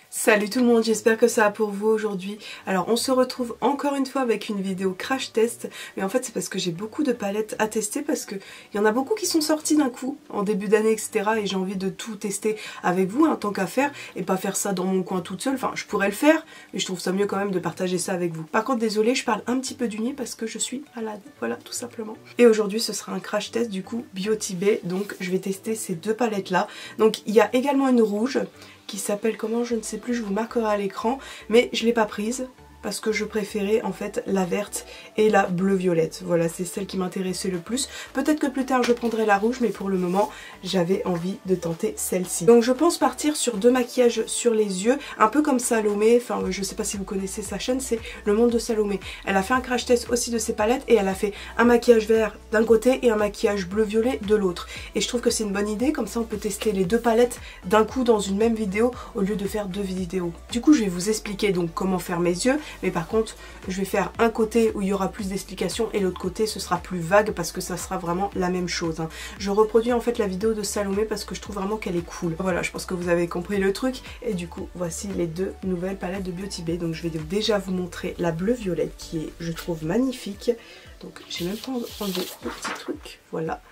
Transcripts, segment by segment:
Salut tout le monde, j'espère que ça va pour vous aujourd'hui. Alors on se retrouve encore une fois avec une vidéo crash test, mais en fait c'est parce que j'ai beaucoup de palettes à tester parce que il y en a beaucoup qui sont sorties d'un coup en début d'année, etc. et j'ai envie de tout tester avec vous, tant qu'à faire, et pas faire ça dans mon coin toute seule. Enfin je pourrais le faire, mais je trouve ça mieux quand même de partager ça avec vous. Par contre désolée, je parle un petit peu du nez parce que je suis malade, voilà tout simplement. Et aujourd'hui ce sera un crash test du coup Beauty Bay, donc je vais tester ces deux palettes là. Donc il y a également une rouge qui s'appelle comment je ne sais plus, je vous marquerai à l'écran, mais je l'ai pas prise parce que je préférais en fait la verte et la bleu-violette. Voilà, c'est celle qui m'intéressait le plus. Peut-être que plus tard je prendrai la rouge, mais pour le moment j'avais envie de tenter celle-ci. Donc je pense partir sur deux maquillages sur les yeux, un peu comme Salomé, enfin je sais pas si vous connaissez sa chaîne, c'est Le Monde de Salomé. Elle a fait un crash test aussi de ses palettes et elle a fait un maquillage vert d'un côté et un maquillage bleu-violet de l'autre. Et je trouve que c'est une bonne idée, comme ça on peut tester les deux palettes d'un coup dans une même vidéo au lieu de faire deux vidéos. Du coup je vais vous expliquer donc comment faire mes yeux. Mais par contre, je vais faire un côté où il y aura plus d'explications et l'autre côté ce sera plus vague parce que ça sera vraiment la même chose. Je reproduis en fait la vidéo de Salomé parce que je trouve vraiment qu'elle est cool. Voilà, je pense que vous avez compris le truc. Et du coup, voici les deux nouvelles palettes de Beauty Bay. Donc je vais déjà vous montrer la bleu-violette qui est, je trouve, magnifique. Donc j'ai même pas enlevé le petit truc. Voilà.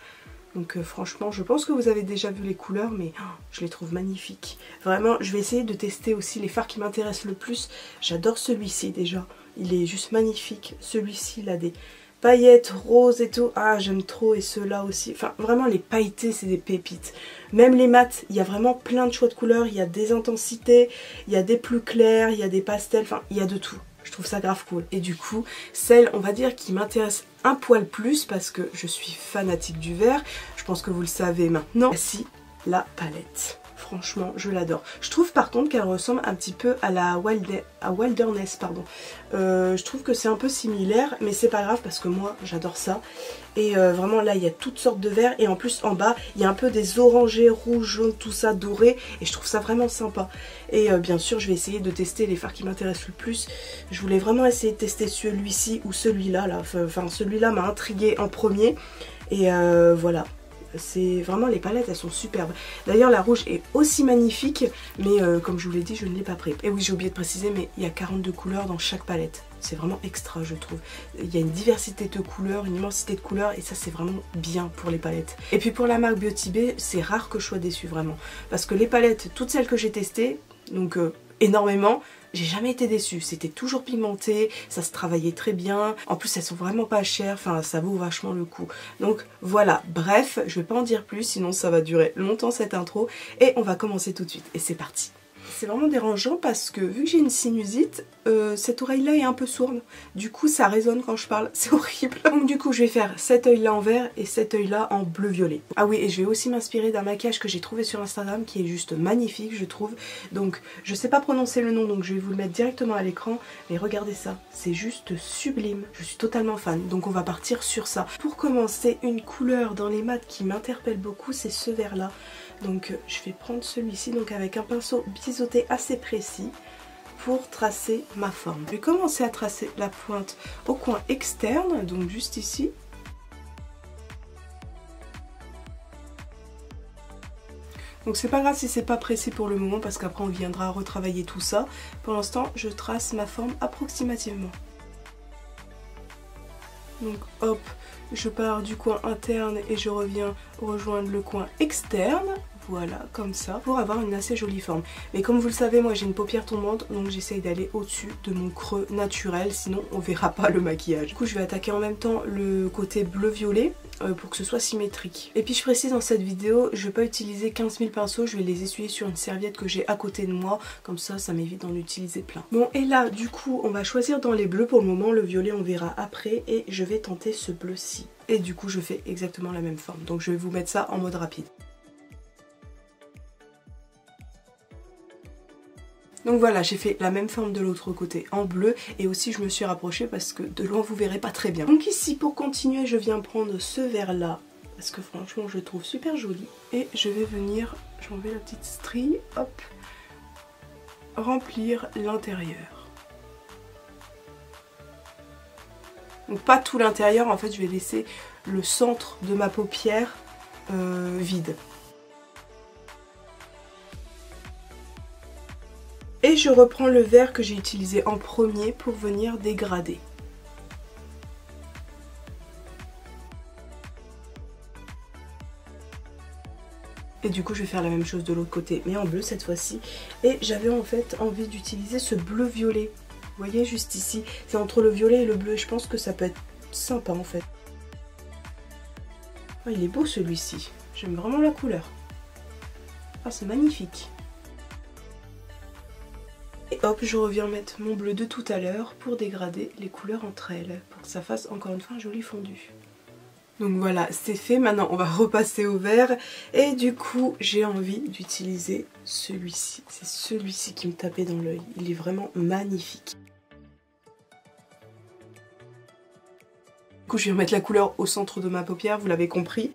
Donc franchement, je pense que vous avez déjà vu les couleurs, mais je les trouve magnifiques. Vraiment, je vais essayer de tester aussi les fards qui m'intéressent le plus. J'adore celui-ci déjà. Il est juste magnifique. Celui-ci, il a des paillettes roses et tout. Ah, j'aime trop. Et ceux-là aussi. Enfin, vraiment, les pailletés, c'est des pépites. Même les mats, il y a vraiment plein de choix de couleurs. Il y a des intensités, il y a des plus clairs, il y a des pastels. Enfin, il y a de tout. Je trouve ça grave cool. Et du coup, celle, on va dire, qui m'intéresse un poil plus parce que je suis fanatique du vert, je pense que vous le savez maintenant, voici la palette. Franchement, je l'adore. Je trouve par contre qu'elle ressemble un petit peu à la Wilderness, pardon. Je trouve que c'est un peu similaire, mais c'est pas grave parce que moi, j'adore ça. Et vraiment là, il y a toutes sortes de verts et en plus en bas, il y a un peu des orangés, rouges, jaunes, tout ça, doré. Et je trouve ça vraiment sympa. Et bien sûr, je vais essayer de tester les fards qui m'intéressent le plus. Je voulais vraiment essayer de tester celui-ci ou celui-là. Enfin, celui-là m'a intriguée en premier. Et voilà. C'est vraiment, les palettes elles sont superbes. D'ailleurs la rouge est aussi magnifique, mais comme je vous l'ai dit, je ne l'ai pas pris. Et oui, j'ai oublié de préciser, mais il y a 42 couleurs dans chaque palette. C'est vraiment extra, je trouve. Il y a une diversité de couleurs, une immensité de couleurs, et ça c'est vraiment bien pour les palettes. Et puis pour la marque Beauty Bay, c'est rare que je sois déçue vraiment. Parce que les palettes, toutes celles que j'ai testées, donc énormément, j'ai jamais été déçue, c'était toujours pigmenté, ça se travaillait très bien, en plus elles sont vraiment pas chères, enfin ça vaut vachement le coup. Donc voilà, bref, je vais pas en dire plus, sinon ça va durer longtemps cette intro, et on va commencer tout de suite, et c'est parti. C'est vraiment dérangeant parce que vu que j'ai une sinusite, cette oreille là est un peu sourde, du coup ça résonne quand je parle, c'est horrible. Donc du coup je vais faire cet œil là en vert et cet œil là en bleu-violet. Ah oui, et je vais aussi m'inspirer d'un maquillage que j'ai trouvé sur Instagram qui est juste magnifique je trouve. Donc je sais pas prononcer le nom, donc je vais vous le mettre directement à l'écran, mais regardez ça, c'est juste sublime, je suis totalement fan, donc on va partir sur ça. Pour commencer, une couleur dans les mats qui m'interpelle beaucoup, c'est ce vert là. Donc je vais prendre celui-ci donc avec un pinceau biseauté assez précis pour tracer ma forme. Je vais commencer à tracer la pointe au coin externe, donc juste ici. Donc c'est pas grave si c'est pas précis pour le moment parce qu'après on viendra retravailler tout ça. Pour l'instant je trace ma forme approximativement. Donc hop, je pars du coin interne et je reviens rejoindre le coin externe. Voilà, comme ça, pour avoir une assez jolie forme. Mais comme vous le savez, moi j'ai une paupière tombante, donc j'essaye d'aller au-dessus de mon creux naturel, sinon on verra pas le maquillage. Du coup je vais attaquer en même temps le côté bleu-violet pour que ce soit symétrique. Et puis je précise dans cette vidéo, je vais pas utiliser 15 000 pinceaux, je vais les essuyer sur une serviette que j'ai à côté de moi, comme ça m'évite d'en utiliser plein. Bon, et là du coup on va choisir dans les bleus pour le moment, le violet on verra après, et je vais tenter ce bleu-ci. Et du coup je fais exactement la même forme, donc je vais vous mettre ça en mode rapide. Donc voilà, j'ai fait la même forme de l'autre côté en bleu et aussi je me suis rapprochée parce que de loin vous verrez pas très bien. Donc ici pour continuer je viens prendre ce vert là parce que franchement je le trouve super joli et je vais venir, j'enlève la petite strie, hop, remplir l'intérieur. Donc pas tout l'intérieur, en fait je vais laisser le centre de ma paupière vide. Et je reprends le vert que j'ai utilisé en premier pour venir dégrader. Et du coup je vais faire la même chose de l'autre côté, mais en bleu cette fois-ci. Et j'avais en fait envie d'utiliser ce bleu violet. Vous voyez juste ici, c'est entre le violet et le bleu. Je pense que ça peut être sympa en fait. Oh, il est beau celui-ci, j'aime vraiment la couleur. Ah, c'est magnifique. Et hop, je reviens mettre mon bleu de tout à l'heure pour dégrader les couleurs entre elles, pour que ça fasse encore une fois un joli fondu. Donc voilà, c'est fait. Maintenant, on va repasser au vert. Et du coup, j'ai envie d'utiliser celui-ci. C'est celui-ci qui me tapait dans l'œil. Il est vraiment magnifique. Du coup, je vais remettre la couleur au centre de ma paupière, vous l'avez compris.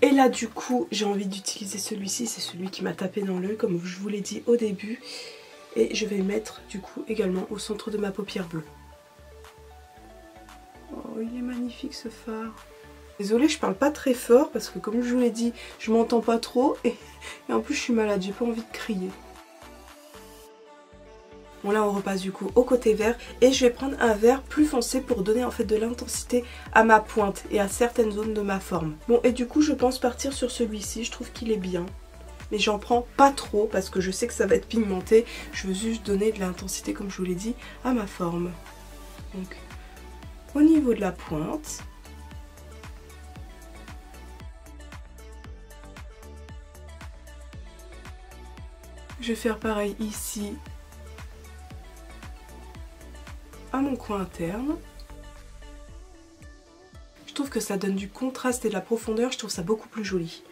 Et là, du coup, j'ai envie d'utiliser celui-ci. C'est celui qui m'a tapé dans l'œil, comme je vous l'ai dit au début. Et je vais le mettre du coup également au centre de ma paupière bleue. Oh, il est magnifique ce fard. Désolée, je parle pas très fort parce que comme je vous l'ai dit, je m'entends pas trop et en plus je suis malade, j'ai pas envie de crier. Bon là on repasse du coup au côté vert et je vais prendre un vert plus foncé pour donner en fait de l'intensité à ma pointe et à certaines zones de ma forme. Bon et du coup je pense partir sur celui-ci, je trouve qu'il est bien. Mais j'en prends pas trop parce que je sais que ça va être pigmenté. Je veux juste donner de l'intensité, comme je vous l'ai dit, à ma forme. Donc, au niveau de la pointe. Je vais faire pareil ici, à mon coin interne. Je trouve que ça donne du contraste et de la profondeur, je trouve ça beaucoup plus joli.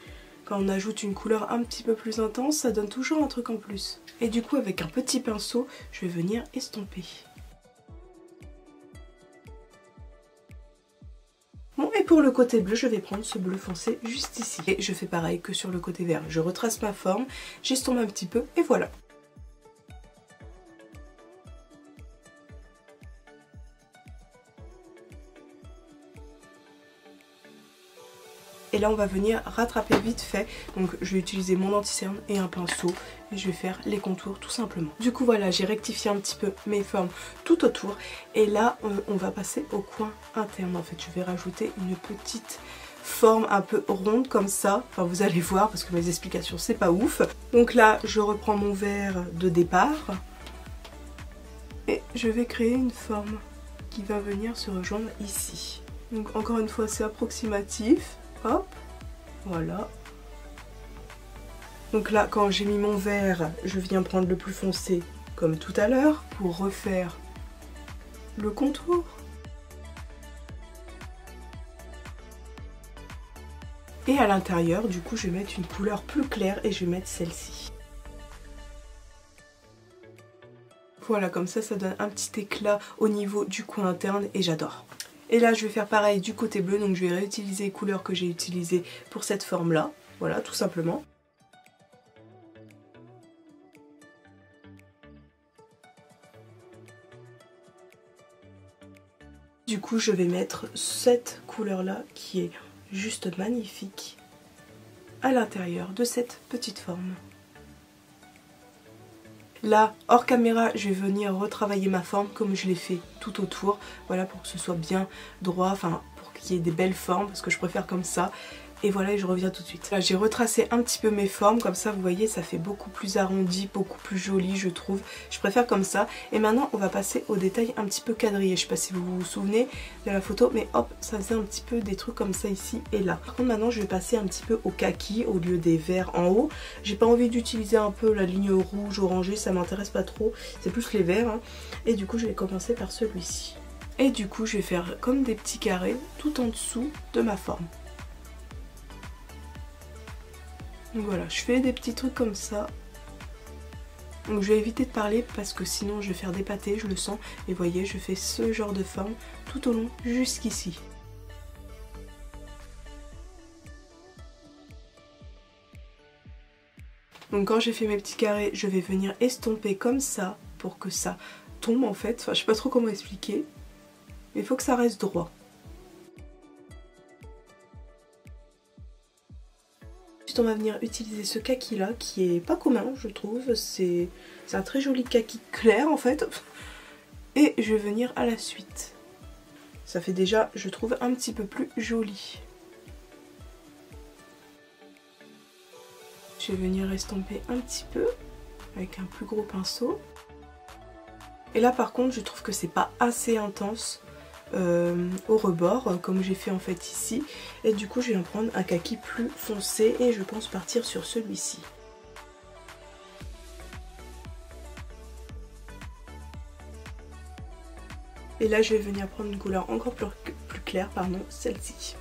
Quand on ajoute une couleur un petit peu plus intense, ça donne toujours un truc en plus. Et du coup, avec un petit pinceau, je vais venir estomper. Bon, et pour le côté bleu, je vais prendre ce bleu foncé juste ici. Et je fais pareil que sur le côté vert. Je retrace ma forme, j'estompe un petit peu et voilà. Et là on va venir rattraper vite fait, donc je vais utiliser mon anti-cerne et un pinceau et je vais faire les contours tout simplement. Du coup voilà, j'ai rectifié un petit peu mes formes tout autour et là on va passer au coin interne. En fait je vais rajouter une petite forme un peu ronde comme ça, enfin vous allez voir parce que mes explications c'est pas ouf. Donc là je reprends mon vert de départ et je vais créer une forme qui va venir se rejoindre ici. Donc encore une fois c'est approximatif. Hop, voilà. Donc là, quand j'ai mis mon vert, je viens prendre le plus foncé, comme tout à l'heure, pour refaire le contour. Et à l'intérieur, du coup, je vais mettre une couleur plus claire et je vais mettre celle-ci. Voilà, comme ça donne un petit éclat au niveau du coin interne et j'adore. Et là je vais faire pareil du côté bleu, donc je vais réutiliser les couleurs que j'ai utilisées pour cette forme là, voilà tout simplement. Du coup je vais mettre cette couleur là qui est juste magnifique à l'intérieur de cette petite forme. Là, hors caméra, je vais venir retravailler ma forme comme je l'ai fait tout autour. Voilà, pour que ce soit bien droit, enfin pour qu'il y ait des belles formes, parce que je préfère comme ça. Et voilà, et je reviens tout de suite. Là, j'ai retracé un petit peu mes formes, comme ça, vous voyez, ça fait beaucoup plus arrondi, beaucoup plus joli, je trouve. Je préfère comme ça. Et maintenant, on va passer aux détails un petit peu quadrillés. Je sais pas si vous vous souvenez de la photo, mais hop, ça faisait un petit peu des trucs comme ça ici et là. Par contre, maintenant, je vais passer un petit peu au kaki au lieu des verts en haut. J'ai pas envie d'utiliser un peu la ligne rouge, orangée, ça m'intéresse pas trop. C'est plus les verts. Hein. Et du coup, je vais commencer par celui-ci. Et du coup, je vais faire comme des petits carrés tout en dessous de ma forme. Donc voilà, je fais des petits trucs comme ça. Donc je vais éviter de parler parce que sinon je vais faire des pâtés, je le sens. Et vous voyez, je fais ce genre de forme tout au long jusqu'ici. Donc quand j'ai fait mes petits carrés, je vais venir estomper comme ça pour que ça tombe en fait. Enfin, je sais pas trop comment expliquer. Mais il faut que ça reste droit. Ensuite on va venir utiliser ce kaki là qui est pas commun je trouve, c'est un très joli kaki clair en fait. Et je vais venir à la suite. Ça fait déjà je trouve un petit peu plus joli. Je vais venir estomper un petit peu avec un plus gros pinceau. Et là par contre je trouve que c'est pas assez intense au rebord comme j'ai fait en fait ici. Et du coup je vais en prendre un kaki plus foncé et je pense partir sur celui-ci. Et là je vais venir prendre une couleur encore plus claire, pardon, celle-ci.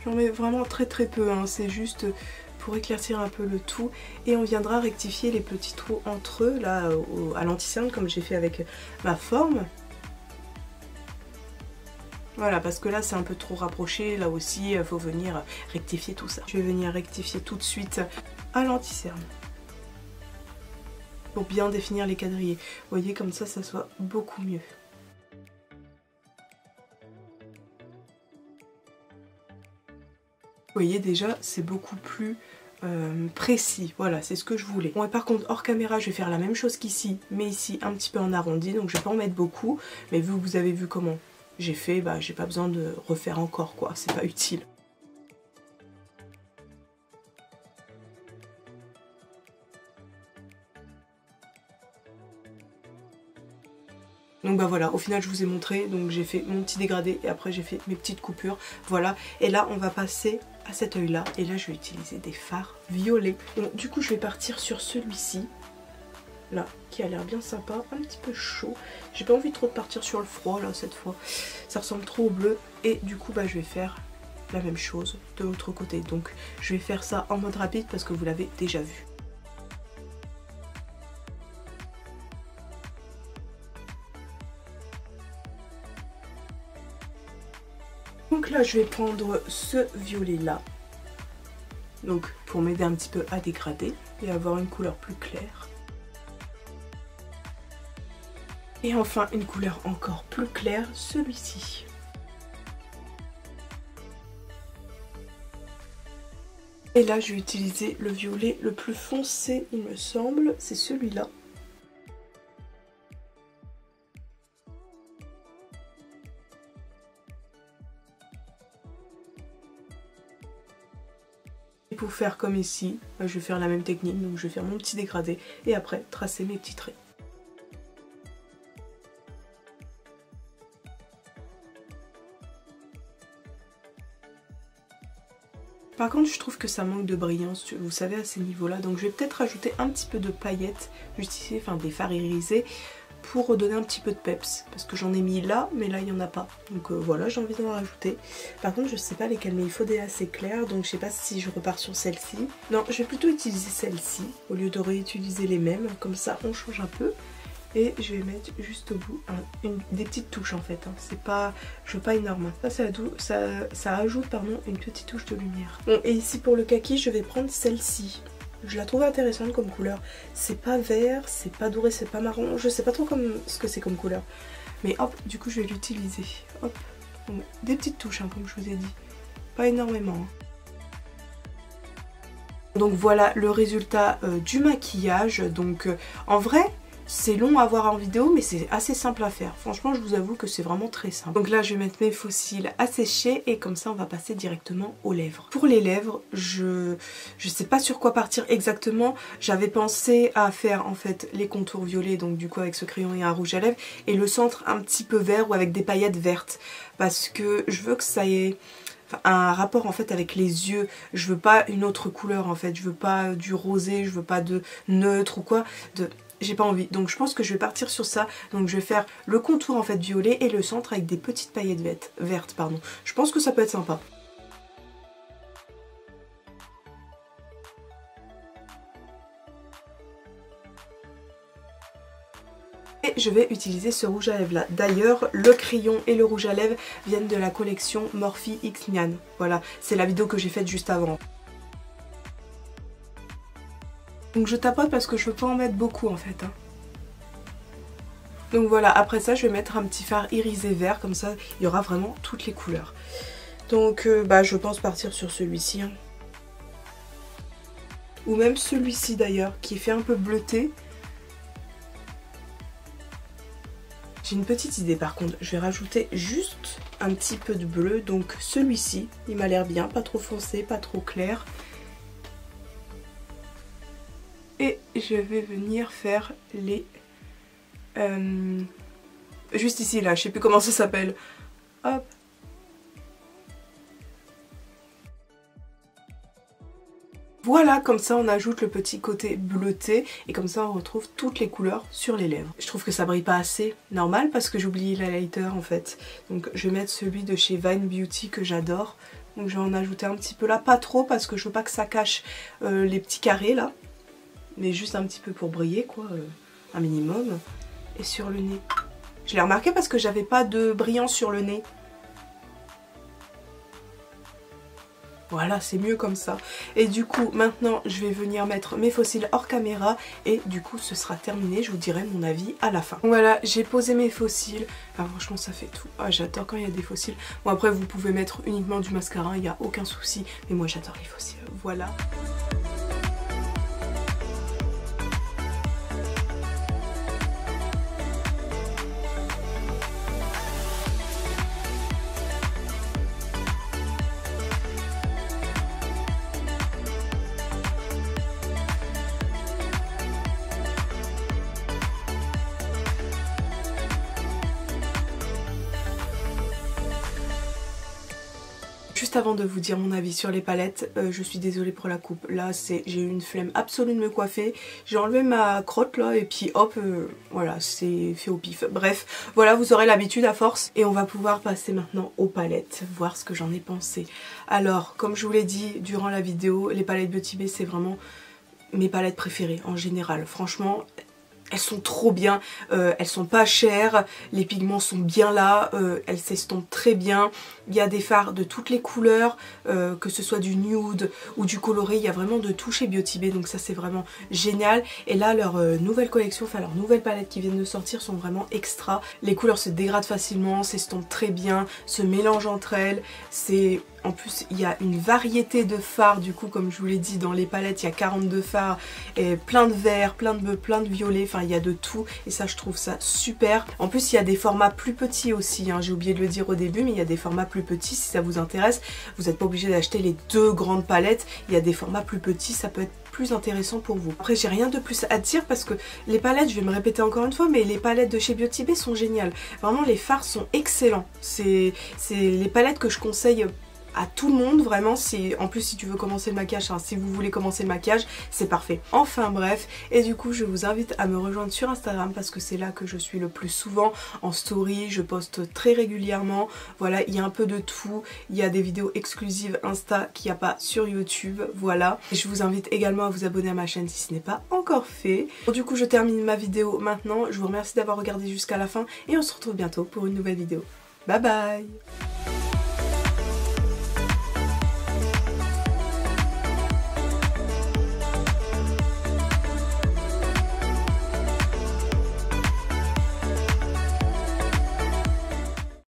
J'en mets vraiment très peu, hein, c'est juste pour éclaircir un peu le tout. Et on viendra rectifier les petits trous entre eux, là, à l'anti-cerne, comme j'ai fait avec ma forme. Voilà, parce que là c'est un peu trop rapproché, là aussi il faut venir rectifier tout ça. Je vais venir rectifier tout de suite à l'anti-cerne. Pour bien définir les quadrillés. Vous voyez, comme ça soit beaucoup mieux. Vous voyez déjà c'est beaucoup plus précis, voilà c'est ce que je voulais. Bon et par contre hors caméra je vais faire la même chose qu'ici, mais ici un petit peu en arrondi, donc je vais pas en mettre beaucoup, mais vu que vous avez vu comment j'ai fait, bah j'ai pas besoin de refaire encore quoi, c'est pas utile. Donc bah voilà, au final je vous ai montré, donc j'ai fait mon petit dégradé et après j'ai fait mes petites coupures, voilà. Et là on va passer à cet œil là, et là je vais utiliser des fards violets. Donc du coup je vais partir sur celui-ci, là, qui a l'air bien sympa, un petit peu chaud. J'ai pas envie trop de partir sur le froid là cette fois, ça ressemble trop au bleu. Et du coup bah je vais faire la même chose de l'autre côté, donc je vais faire ça en mode rapide parce que vous l'avez déjà vu. Donc là je vais prendre ce violet là, donc pour m'aider un petit peu à dégrader et avoir une couleur plus claire. Et enfin une couleur encore plus claire, celui-ci. Et là je vais utiliser le violet le plus foncé il me semble, c'est celui-là. Et pour faire comme ici, je vais faire la même technique, donc je vais faire mon petit dégradé et après tracer mes petits traits. Par contre je trouve que ça manque de brillance, vous savez, à ces niveaux-là, donc je vais peut-être rajouter un petit peu de paillettes, juste ici, enfin des fards irisés, pour redonner un petit peu de peps, parce que j'en ai mis là, mais là il n'y en a pas, donc voilà, j'ai envie d'en rajouter. Par contre je sais pas lesquelles, mais il faut des assez clairs, donc je sais pas si je repars sur celle-ci. Non, je vais plutôt utiliser celle-ci, au lieu de réutiliser les mêmes, comme ça on change un peu. Et je vais mettre juste au bout des petites touches en fait, hein. C'est pas, je veux pas énorme. Ça ajoute pardon, une petite touche de lumière. Bon, et ici pour le kaki, je vais prendre celle-ci. Je la trouve intéressante comme couleur. C'est pas vert, c'est pas doré, c'est pas marron. Je sais pas trop ce que c'est comme couleur. Mais hop, du coup je vais l'utiliser. Hop, bon, des petites touches hein, comme je vous ai dit. Pas énormément. Hein. Donc voilà le résultat du maquillage. Donc en vrai... c'est long à voir en vidéo mais c'est assez simple à faire. Franchement je vous avoue que c'est vraiment très simple. Donc là je vais mettre mes faux cils à sécher et comme ça on va passer directement aux lèvres. Pour les lèvres je sais pas sur quoi partir exactement. J'avais pensé à faire en fait les contours violets, donc du coup avec ce crayon et un rouge à lèvres, et le centre un petit peu vert ou avec des paillettes vertes, parce que je veux que ça ait un rapport en fait avec les yeux. Je veux pas une autre couleur en fait, je veux pas du rosé, je veux pas de neutre ou quoi, j'ai pas envie, donc je pense que je vais partir sur ça. Donc je vais faire le contour en fait violet et le centre avec des petites paillettes vertes pardon. Je pense que ça peut être sympa. Et je vais utiliser ce rouge à lèvres là. D'ailleurs le crayon et le rouge à lèvres viennent de la collection Morphe X Mian. Voilà, c'est la vidéo que j'ai faite juste avant. Donc je tapote parce que je veux pas en mettre beaucoup en fait. Hein. Donc voilà, après ça je vais mettre un petit fard irisé vert, comme ça il y aura vraiment toutes les couleurs. Donc je pense partir sur celui-ci. Hein. Ou même celui-ci d'ailleurs, qui est fait un peu bleuté. J'ai une petite idée par contre, je vais rajouter juste un petit peu de bleu. Donc celui-ci, il m'a l'air bien, pas trop foncé, pas trop clair. Et je vais venir faire les... juste ici là, je sais plus comment ça s'appelle. Hop. Voilà, comme ça on ajoute le petit côté bleuté et comme ça on retrouve toutes les couleurs sur les lèvres. Je trouve que ça brille pas assez, normal parce que j'ai oublié l'highlighter en fait. Donc je vais mettre celui de chez Vine Beauty que j'adore. Donc je vais en ajouter un petit peu là, pas trop parce que je veux pas que ça cache les petits carrés là. Mais juste un petit peu pour briller quoi, un minimum. Et sur le nez. Je l'ai remarqué parce que j'avais pas de brillant sur le nez. Voilà, c'est mieux comme ça. Et du coup, maintenant, je vais venir mettre mes faux cils hors caméra. Et du coup, ce sera terminé. Je vous dirai mon avis à la fin. Voilà, j'ai posé mes faux cils. Enfin, franchement, ça fait tout. Ah, j'adore quand il y a des faux cils. Bon, après, vous pouvez mettre uniquement du mascara. Il n'y a aucun souci. Mais moi, j'adore les faux cils. Voilà. Juste avant de vous dire mon avis sur les palettes, je suis désolée pour la coupe. Là, j'ai eu une flemme absolue de me coiffer. J'ai enlevé ma crotte là et puis hop, voilà, c'est fait au pif. Bref, voilà, vous aurez l'habitude à force. Et on va pouvoir passer maintenant aux palettes, voir ce que j'en ai pensé. Alors, comme je vous l'ai dit durant la vidéo, les palettes Beauty Bay, c'est vraiment mes palettes préférées en général. Franchement... elles sont trop bien, elles sont pas chères, les pigments sont bien là, elles s'estompent très bien. Il y a des fards de toutes les couleurs, que ce soit du nude ou du coloré, il y a vraiment de tout chez Beauty Bay, donc ça c'est vraiment génial. Et là leur nouvelle collection, enfin leurs nouvelles palettes qui viennent de sortir sont vraiment extra. Les couleurs se dégradent facilement, s'estompent très bien, se mélangent entre elles, c'est... En plus, il y a une variété de fards, du coup, comme je vous l'ai dit, dans les palettes, il y a 42 fards, et plein de verts, plein de bleus, plein de violets, enfin, il y a de tout, et ça, je trouve ça super. En plus, il y a des formats plus petits aussi, hein. J'ai oublié de le dire au début, mais il y a des formats plus petits, si ça vous intéresse. Vous n'êtes pas obligé d'acheter les deux grandes palettes, il y a des formats plus petits, ça peut être plus intéressant pour vous. Après, j'ai rien de plus à dire parce que les palettes, je vais me répéter encore une fois, mais les palettes de chez Beauty Bay sont géniales. Vraiment, les fards sont excellents. C'est les palettes que je conseille à tout le monde, vraiment. En plus, si tu veux commencer le maquillage, hein, si vous voulez commencer le maquillage, c'est parfait. Enfin bref, et du coup je vous invite à me rejoindre sur Instagram parce que c'est là que je suis le plus souvent en story, je poste très régulièrement. Voilà, il y a un peu de tout, il y a des vidéos exclusives Insta qu'il n'y a pas sur YouTube, voilà. Et je vous invite également à vous abonner à ma chaîne si ce n'est pas encore fait. Bon, du coup je termine ma vidéo maintenant, je vous remercie d'avoir regardé jusqu'à la fin et on se retrouve bientôt pour une nouvelle vidéo. Bye bye.